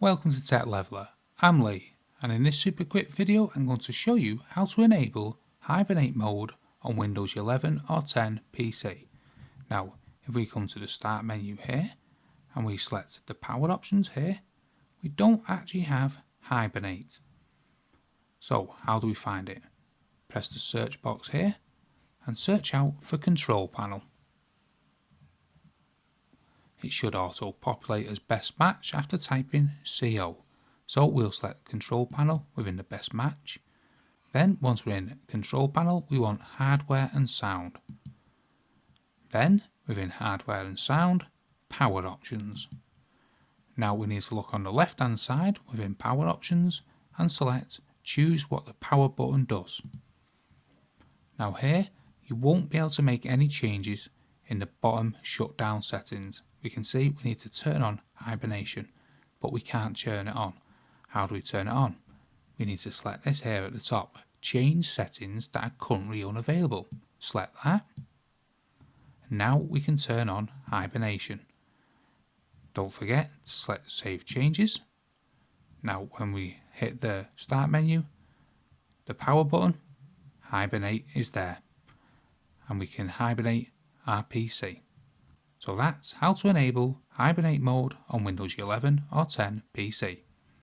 Welcome to Tech Leveler, I'm Lee, and in this super quick video I'm going to show you how to enable Hibernate mode on Windows 11 or 10 PC. Now if we come to the start menu here and we select the power options here, we don't actually have Hibernate. So how do we find it? Press the search box here and search out for Control Panel. It should auto populate as best match after typing CO. So we'll select Control Panel within the best match. Then once we're in Control Panel, we want Hardware and Sound. Then within Hardware and Sound, Power Options. Now we need to look on the left hand side within Power Options and select Choose what the power button does. Now here you won't be able to make any changes in the bottom shutdown settings. We can see we need to turn on hibernation, but we can't turn it on. How do we turn it on? We need to select this here at the top, change settings that are currently unavailable. Select that. Now we can turn on hibernation. Don't forget to select save changes. Now when we hit the start menu, the power button, hibernate is there, and we can hibernate our PC. So that's how to enable Hibernate mode on Windows 11 or 10 PC.